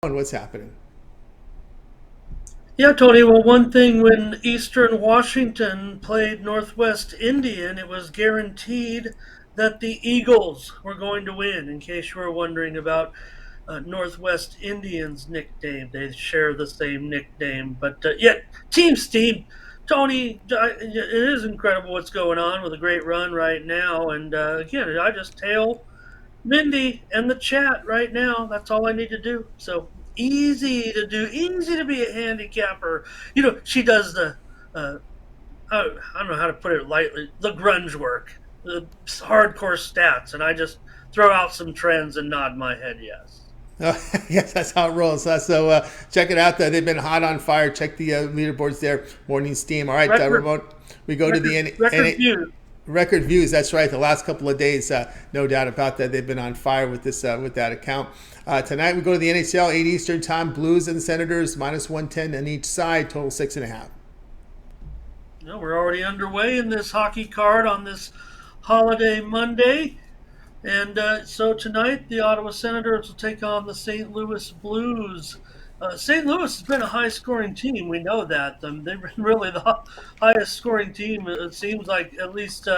What's happening? Yeah, Tony. Well, one thing when Eastern Washington played Northwest Indian, it was guaranteed that the Eagles were going to win. In case you were wondering about Northwest Indians' nickname, they share the same nickname, but yet Team Steve. Tony, it is incredible what's going on with a great run right now. And again, I just tail Mindy and the chat right now. That's all I need to do. So easy to do, easy to be a handicapper. She does uh, I don't know how to put it lightly, the grunge work, the hardcore stats, and I just throw out some trends and nod my head yes. Yes, that's how it rolls. Check it out. They've been hot on fire. Check the leaderboards there. Morning steam. All right, Record, Ramon. We go to the record views. record views. That's right. The last couple of days, no doubt about that. They've been on fire with this with that account. Tonight we go to the NHL 8 Eastern Time. Blues and Senators -110 on each side. Total 6.5. We're already underway in this hockey card on this holiday Monday. And so tonight, the Ottawa Senators will take on the St. Louis Blues. St. Louis has been a high scoring team. We know that. They've been really the highest scoring team, it seems like, at least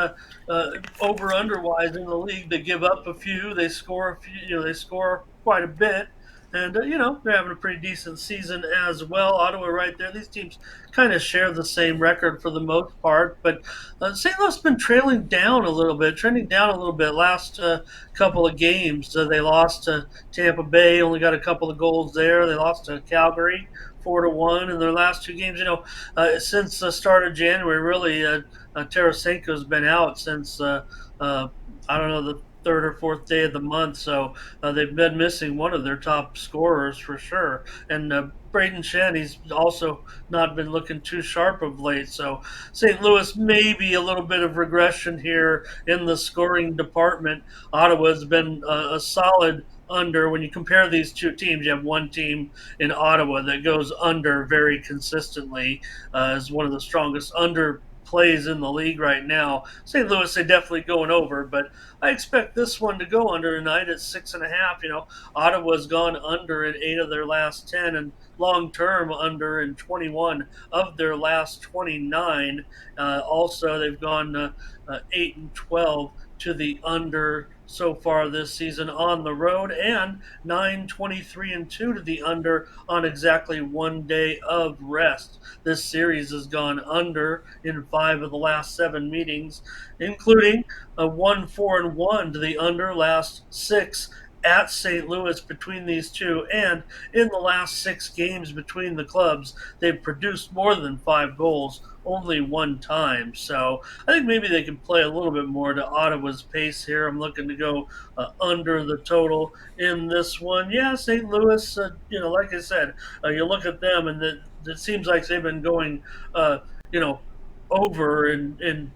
over under wise in the league. They give up a few, they score a few, they score quite a bit. And, they're having a pretty decent season as well. Ottawa right there. These teams kind of share the same record for the most part. But St. Louis has been trailing down a little bit, trending down a little bit last couple of games. They lost to Tampa Bay, only got a couple of goals there. They lost to Calgary 4-1 in their last two games. Since the start of January, really, Tarasenko's been out since I don't know, the third or fourth day of the month. So they've been missing one of their top scorers for sure. And Braden Shen, he's also not been looking too sharp of late. So St. Louis maybe a little bit of regression here in the scoring department. Ottawa's been a solid under. When you compare these two teams, you have one team in Ottawa that goes under very consistently, is one of the strongest under plays in the league right now. St. Louis, they definitely going over, but I expect this one to go under tonight at 6.5. Ottawa's gone under in 8 of their last 10, and long term under in 21 of their last 29. Also, they've gone 8-12 to the under so far this season on the road, and 9-23-2 to the under on exactly one day of rest. This series has gone under in 5 of the last 7 meetings, including a 1-4-1 to the under last 6 at St. Louis between these two. And in the last 6 games between the clubs, they've produced more than 5 goals only one time. So I think maybe they can play a little bit more to Ottawa's pace here. I'm looking to go under the total in this one. Yeah, St. Louis, like I said, you look at them and it seems like they've been going, you know, over in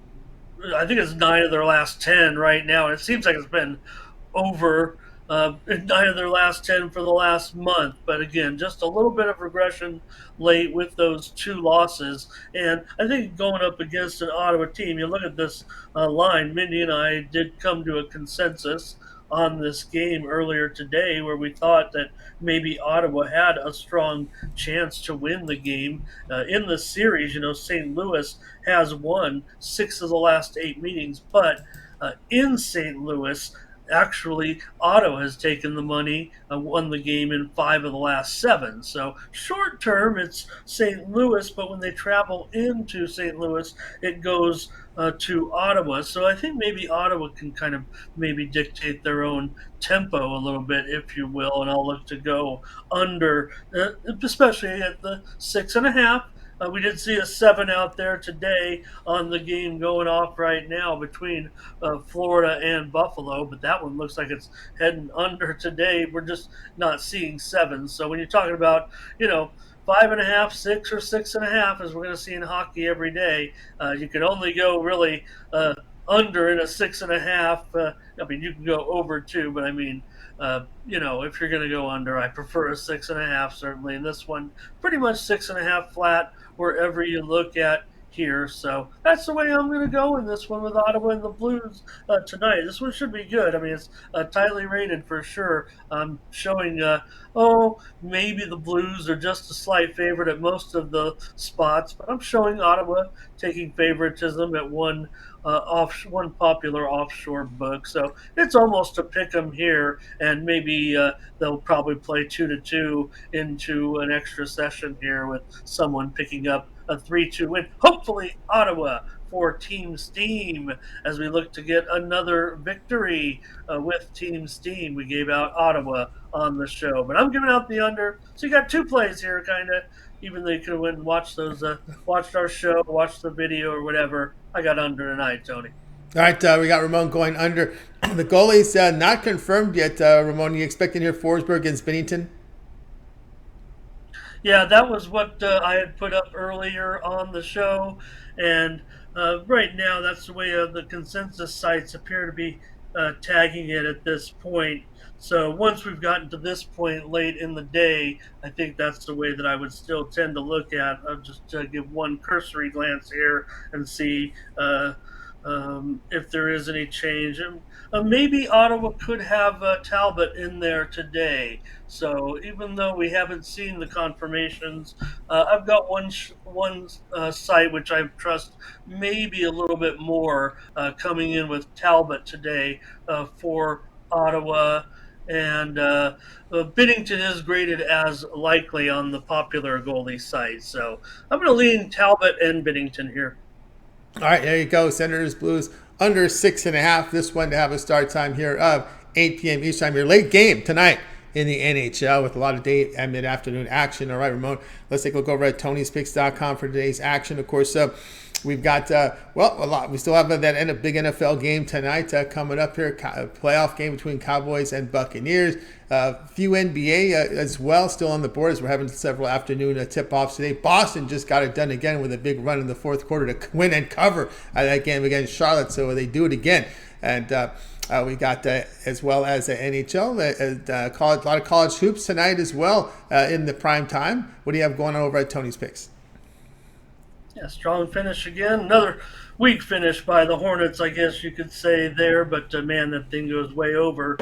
I think it's 9 of their last 10 right now. It seems like it's been over 9 of their last 10 for the last month. But again, just a little bit of regression late with those 2 losses. And I think going up against an Ottawa team, you look at this line, Mindy and I did come to a consensus on this game earlier today where we thought that maybe Ottawa had a strong chance to win the game. In the series, St. Louis has won 6 of the last 8 meetings, but in St. Louis, actually, Ottawa has taken the money, won the game in 5 of the last 7. So short term, it's St. Louis, but when they travel into St. Louis, it goes to Ottawa. So I think maybe Ottawa can kind of maybe dictate their own tempo a little bit, if you will, and I'll look to go under, especially at the 6.5. We did see a 7 out there today on the game going off right now between Florida and Buffalo, but that one looks like it's heading under today. We're just not seeing 7. So when you're talking about, 5.5, 6, or 6.5, as we're going to see in hockey every day, you can only go really under in a 6.5. I mean, you can go over too, but I mean, if you're going to go under, I prefer a 6.5 certainly. And this one, pretty much 6.5 flat wherever you look at here. So that's the way I'm going to go in this one with Ottawa and the Blues tonight. This one should be good. I mean, it's tightly rated for sure. I'm showing, maybe the Blues are just a slight favorite at most of the spots, but I'm showing Ottawa taking favoritism at one popular offshore book. So it's almost a pick 'em here, and maybe they'll probably play 2-2 into an extra session here with someone picking up a 3-2 win. Hopefully, Ottawa for Team Steam as we look to get another victory with Team Steam. We gave out Ottawa on the show, but I'm giving out the under. So you got two plays here, kind of. Even though you could have went and watched watched our show, watched the video or whatever. I got under tonight, Tony. All right, we got Ramon going under. The goalie's not confirmed yet. Ramon, you expecting here Forsberg against Bennington? Yeah, that was what I had put up earlier on the show, and right now that's the way the consensus sites appear to be tagging it at this point. So once we've gotten to this point late in the day, I think that's the way that I would still tend to look at. I'll just give one cursory glance here and see if there is any change. And maybe Ottawa could have Talbot in there today. So even though we haven't seen the confirmations, I've got one site which I trust maybe a little bit more coming in with Talbot today for Ottawa. And Binnington is graded as likely on the popular goalie site. So I'm going to lean Talbot and Binnington here. All right, there you go. Senators Blues under 6.5. This one to have a start time here of 8 p.m. East time. Your late game tonight in the NHL with a lot of day and mid-afternoon action. All right, Ramon, let's take a look over at Tony'sPicks.com for today's action. Of course, we've got, a lot. We still have that big NFL game tonight coming up here, a playoff game between Cowboys and Buccaneers. A few NBA as well still on the board as we're having several afternoon tip-offs today. Boston just got it done again with a big run in the fourth quarter to win and cover that game against Charlotte, so they do it again. And we got as well as the NHL, a lot of college hoops tonight as well in the prime time. What do you have going on over at Tony's Picks? Yeah, strong finish again. Another weak finish by the Hornets, I guess you could say there. But man, that thing goes way over.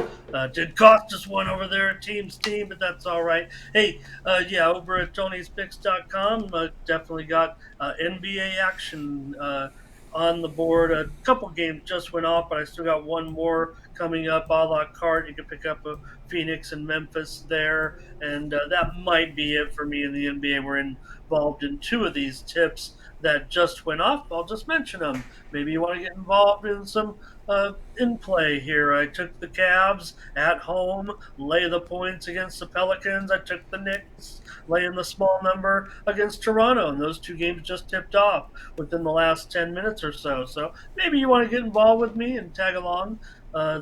Did cost us one over there at Team's Team, but that's all right. Hey, over at Tony'sPicks.com, definitely got NBA action on the board. A couple games just went off, but I still got one more coming up a la carte. You can pick up a Phoenix and Memphis there, and that might be it for me in the NBA. We're involved in two of these tips that just went off. I'll just mention them. Maybe you want to get involved in some in play here. I took the Cavs at home, lay the points against the Pelicans. I took the Knicks, laying the small number against Toronto, and those two games just tipped off within the last 10 minutes or so. So maybe you want to get involved with me and tag along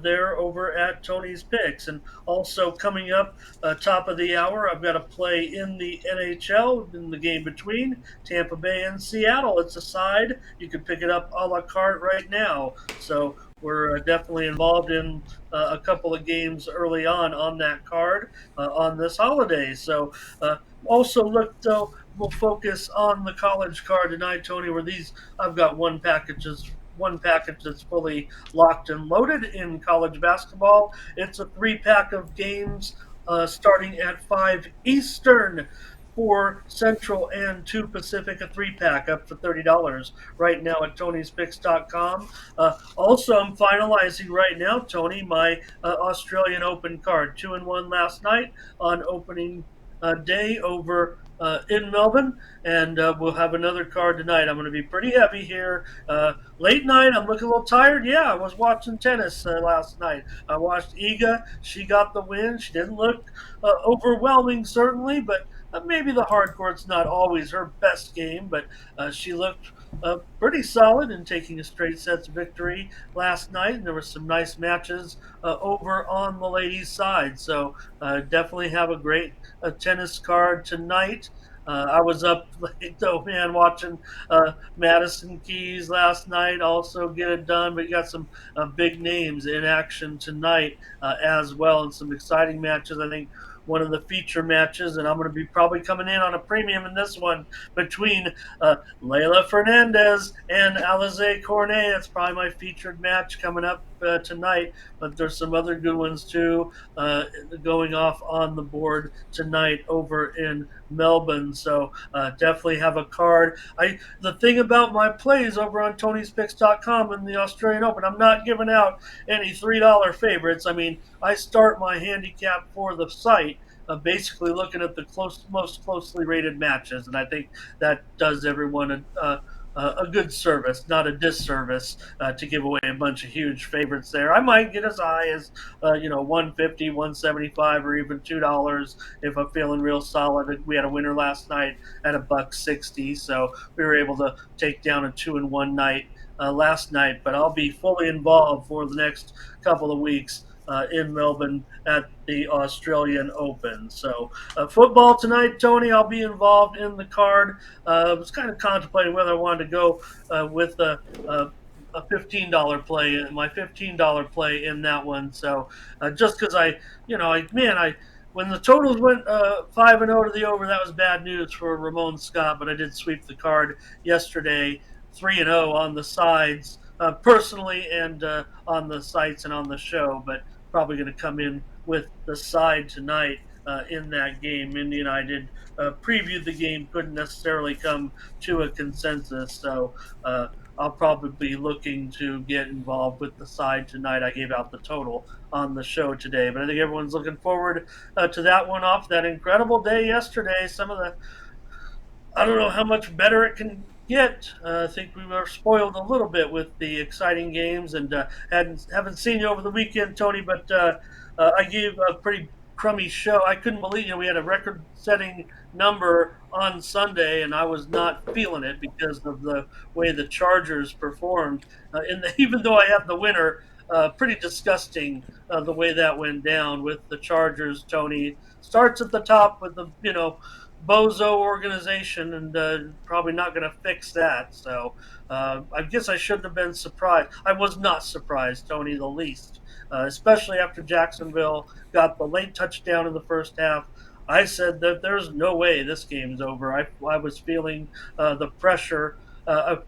there over at Tony's Picks. And also coming up, top of the hour, I've got a play in the NHL in the game between Tampa Bay and Seattle. It's a side. You can pick it up a la carte right now. So we're definitely involved in a couple of games early on that card on this holiday. So also look, though, we'll focus on the college card tonight, Tony, where I've got one package that's fully locked and loaded in college basketball. It's a 3-pack of games starting at 5 Eastern, 4 Central, and 2 Pacific, a 3-pack up for $30 right now at Tony'sPicks.com. Also, I'm finalizing right now, Tony, my Australian Open card. 2-1 last night on opening day over in Melbourne, and we'll have another card tonight. I'm going to be pretty heavy here. Late night, I'm looking a little tired. Yeah, I was watching tennis last night. I watched Iga. She got the win. She didn't look overwhelming, certainly, but maybe the hard court's not always her best game, but she looked pretty solid in taking a straight sets victory last night, and there were some nice matches over on the ladies' side. So definitely have a great tennis card tonight. I was up late though, man, watching Madison Keys last night. Also get it done, but you got some big names in action tonight as well, and some exciting matches. I think one of the feature matches, and I'm going to be probably coming in on a premium in this one between Leila Fernandez and Alize Cornet. That's probably my featured match coming up tonight, but there's some other good ones too going off on the board tonight over in Melbourne. So definitely have a card. The thing about my plays over on Tony'sPicks.com in the Australian Open, I'm not giving out any $3 favorites. I mean, I start my handicap for the site. Basically, looking at the most closely rated matches, and I think that does everyone a good service, not a disservice, to give away a bunch of huge favorites there. I might get as high as 150, 175, or even $2 if I'm feeling real solid. We had a winner last night at $1.60, so we were able to take down a 2-1 night last night. But I'll be fully involved for the next couple of weeks in Melbourne at the Australian Open. So football tonight, Tony, I'll be involved in the card. I was kind of contemplating whether I wanted to go with a $15 play, my $15 play in that one. So just because I when the totals went 5-0 to the over, that was bad news for Ramon Scott. But I did sweep the card yesterday, 3-0 on the sides. Personally and on the sites and on the show, but probably going to come in with the side tonight in that game. Indy and I did preview the game, couldn't necessarily come to a consensus, so I'll probably be looking to get involved with the side tonight. I gave out the total on the show today, but I think everyone's looking forward to that one off that incredible day yesterday. I don't know how much better it can get. I think we were spoiled a little bit with the exciting games, and haven't seen you over the weekend, Tony. But I gave a pretty crummy show. I couldn't believe we had a record-setting number on Sunday, and I was not feeling it because of the way the Chargers performed. Even though I had the winner, pretty disgusting the way that went down with the Chargers. Tony starts at the top with the bozo organization, and probably not going to fix that. So I guess I shouldn't have been surprised. I was not surprised, Tony, the least, especially after Jacksonville got the late touchdown in the first half. I said that there's no way this game's over. I was feeling the pressure,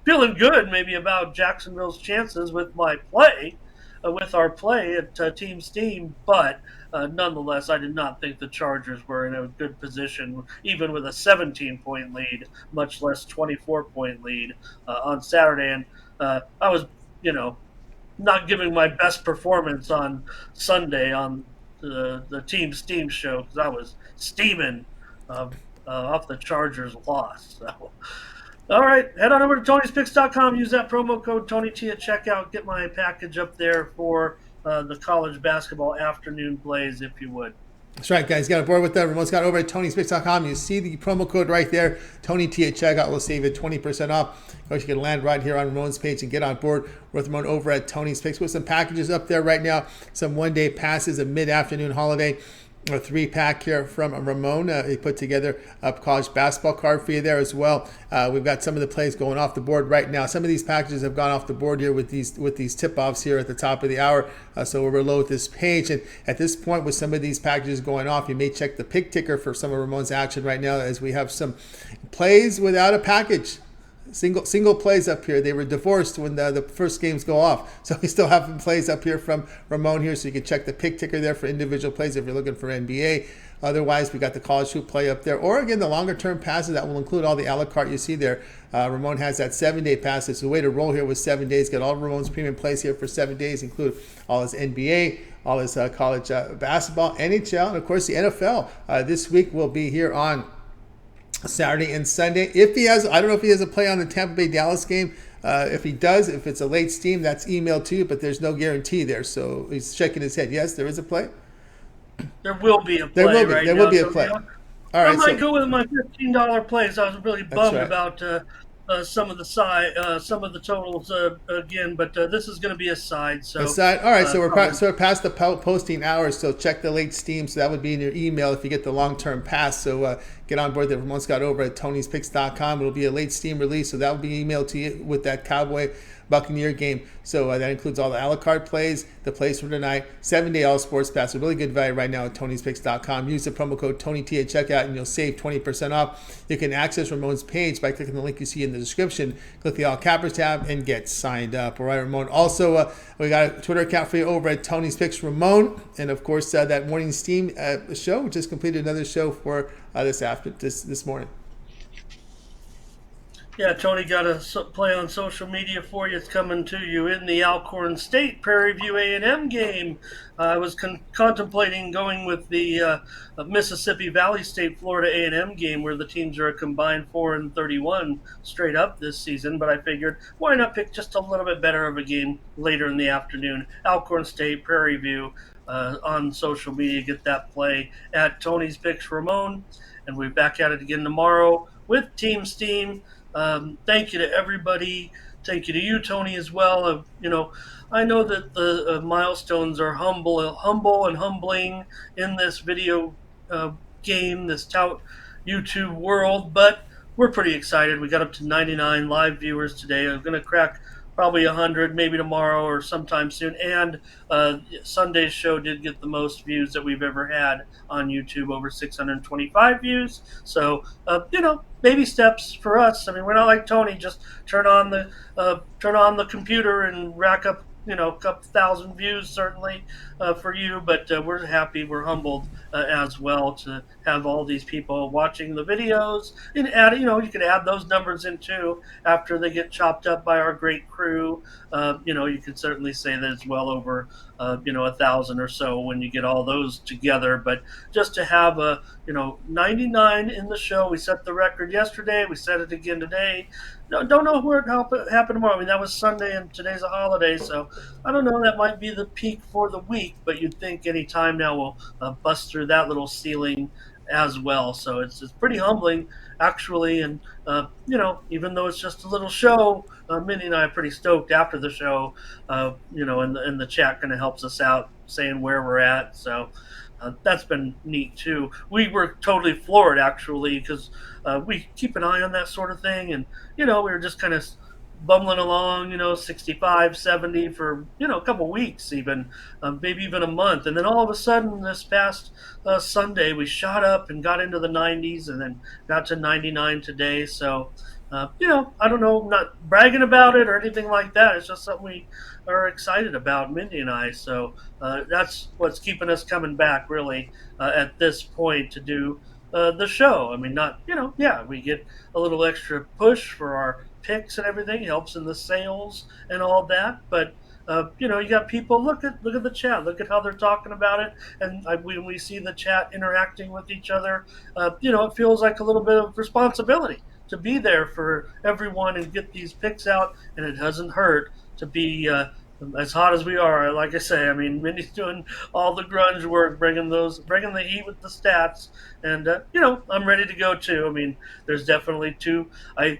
feeling good maybe about Jacksonville's chances with my play, with our play at Team Steam, but nonetheless, I did not think the Chargers were in a good position, even with a 17-point lead, much less 24-point lead on Saturday. And I was, not giving my best performance on Sunday on the Team Steam show because I was steaming off the Chargers' loss. So. All right, head on over to Tony'sPicks.com. Use that promo code TonyT at checkout. Get my package up there for the college basketball afternoon plays, if you would. That's right, guys. Got a board with that. Ramon's got over at Tony'sPicks.com. You see the promo code right there. TonyT at checkout will save you 20% off. Of course, you can land right here on Ramon's page and get on board with Ramon over at Tony's Picks with some packages up there right now. Some one-day passes, a mid-afternoon holiday. A 3-pack here from Ramon. He put together a college basketball card for you there as well. We've got some of the plays going off the board right now. Some of these packages have gone off the board here with these tip-offs here at the top of the hour. So we'll reload this page. And at this point, with some of these packages going off, you may check the pick ticker for some of Ramon's action right now as we have some plays without a package. Single plays up here. They were divorced when the first games go off. So we still have some plays up here from Ramon here, so you can check the pick ticker there for individual plays if you're looking for NBA. Otherwise, we got the college hoop play up there. Or again, the longer term passes that will include all the a la carte you see there. Ramon has that 7-day pass. It's a way to roll here with 7 days. Get all of Ramon's premium plays here for 7 days, include all his NBA, all his college basketball, NHL, and of course the NFL. This week will be here on Saturday and Sunday. If he has, I don't know if he has a play on the Tampa Bay Dallas game. If he does, if it's a late steam, that's emailed to you, but there's no guarantee there. So he's shaking his head. Yes, there is a play. There will be a play. There will be a play. All right. I might go with my $15 plays. I was really bummed about some of the totals again, but this is going to be a side. So a side. All right. So we're past the posting hours. So check the late steam. So that would be in your email if you get the long-term pass. So get on board. That Ramon's got over at Tony'sPicks.com. It'll be a late steam release, so that will be emailed to you with that Cowboy Buccaneer game. So that includes all the a la carte plays, the plays for tonight, 7-day all sports pass. A really good value right now at Tony'sPicks.com. Use the promo code TonyT at checkout and you'll save 20% off. You can access Ramon's page by clicking the link you see in the description. Click the All Cappers tab and get signed up. All right, Ramon. Also, we got a Twitter account for you over at Tony's Picks Ramon. And of course, that morning steam show just completed another show for this morning. Yeah, Tony got a play on social media for you. It's coming to you in the Alcorn State Prairie View A&M game. I was contemplating going with the Mississippi Valley State Florida A&M game, where the teams are a combined 4-31 straight up this season. But I figured, why not pick just a little bit better of a game later in the afternoon? Alcorn State Prairie View on social media. Get that play at Tony's Picks Ramon, and we're back at it again tomorrow with Team Steam. Thank you to everybody. Thank you to you, Tony, as well. I know that the milestones are humble and humbling in this video game, this tout YouTube world, but we're pretty excited. We got up to 99 live viewers today. I'm going to crack probably 100 maybe tomorrow or sometime soon. And Sunday's show did get the most views that we've ever had on YouTube, over 625 views. So, baby steps for us. I mean, we're not like Tony, just turn on the computer and rack up a couple thousand views, certainly for you, but we're happy, we're humbled as well to have all these people watching the videos, and add, you can add those numbers in too after they get chopped up by our great crew. You could certainly say that it's well over 1,000 or so when you get all those together. But just to have 99 in the show, we set the record yesterday, we set it again today. Don't know where it happened tomorrow. I mean, that was Sunday and today's a holiday, so I don't know. That might be the peak for the week, but you'd think any time now we'll bust through that little ceiling as well. So it's pretty humbling, actually. And, even though it's just a little show, Minnie and I are pretty stoked after the show, and the chat kind of helps us out saying where we're at. So that's been neat too. We were totally floored, actually, because we keep an eye on that sort of thing, and we were just kind of bumbling along, 65, 70 for a couple weeks, even maybe even a month, and then all of a sudden this past Sunday we shot up and got into the 90s, and then got to 99 today. So I don't know, I'm not bragging about it or anything like that. It's just something we are excited about, Mindy and I. So that's what's keeping us coming back, really, at this point to do the show. I mean, we get a little extra push for our picks and everything. It helps in the sales and all that. But you got people. Look at the chat. Look at how they're talking about it. And when we see the chat interacting with each other, it feels like a little bit of responsibility to be there for everyone and get these picks out. And it doesn't hurt to be as hot as we are. Like I say, I mean, Mindy's doing all the grunge work, bringing the heat with the stats, and I'm ready to go too. I mean, there's definitely two. I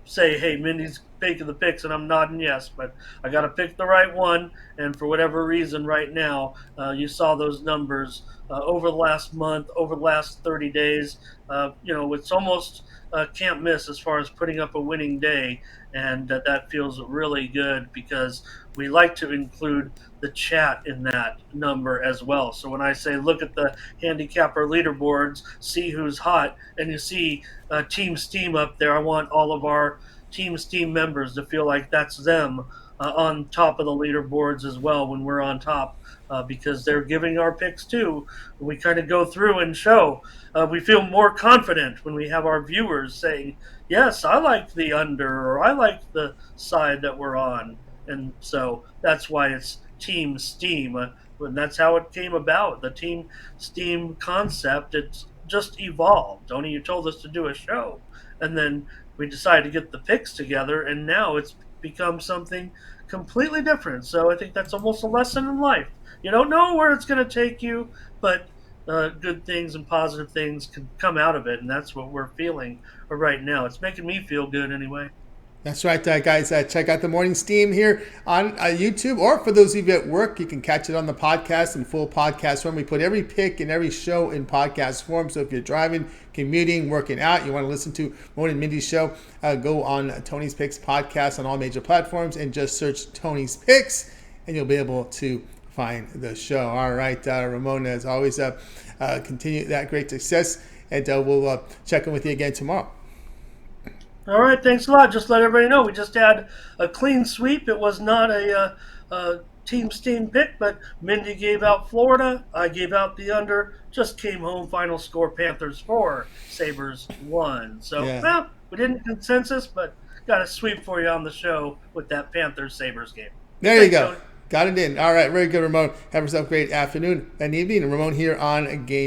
say, hey, Mindy's taking the picks, and I'm nodding yes, but I got to pick the right one. And for whatever reason, right now, you saw those numbers over the last month, over the last 30 days. It's almost can't miss as far as putting up a winning day. And that feels really good because we like to include the chat in that number as well. So when I say look at the handicapper leaderboards, see who's hot, and you see Team Steam up there, I want all of our Team Steam members to feel like that's them on top of the leaderboards as well when we're on top, because they're giving our picks too. We kind of go through and show. We feel more confident when we have our viewers saying, yes, I like the under, or I like the side that we're on. And so that's why it's Team Steam. And that's how it came about. The Team Steam concept, it's just evolved. Tony, you told us to do a show. And then we decided to get the picks together, and now it's become something completely different. So I think that's almost a lesson in life. You don't know where it's going to take you, but good things and positive things can come out of it, and that's what we're feeling right now. It's making me feel good anyway. That's right, guys. Check out the Morning Steam here on YouTube, or for those of you at work, you can catch it on the podcast in full podcast form. We put every pick and every show in podcast form. So if you're driving, commuting, working out, you want to listen to Ramon and Mindy's show, go on Tony's Picks podcast on all major platforms and just search Tony's Picks, and you'll be able to find the show. All right, Ramon, as always, continue that great success, and we'll check in with you again tomorrow. All right, thanks a lot. Just let everybody know we just had a clean sweep. It was not a Team Steam pick, but Mindy gave out Florida. I gave out the under. Just came home. Final score: Panthers 4, Sabres 1. So, well, we didn't consensus, but got a sweep for you on the show with that Panthers-Sabres game. There you go. Tony. Got it in. All right, very good, Ramon. Have yourself a great afternoon and evening. Ramon here on Game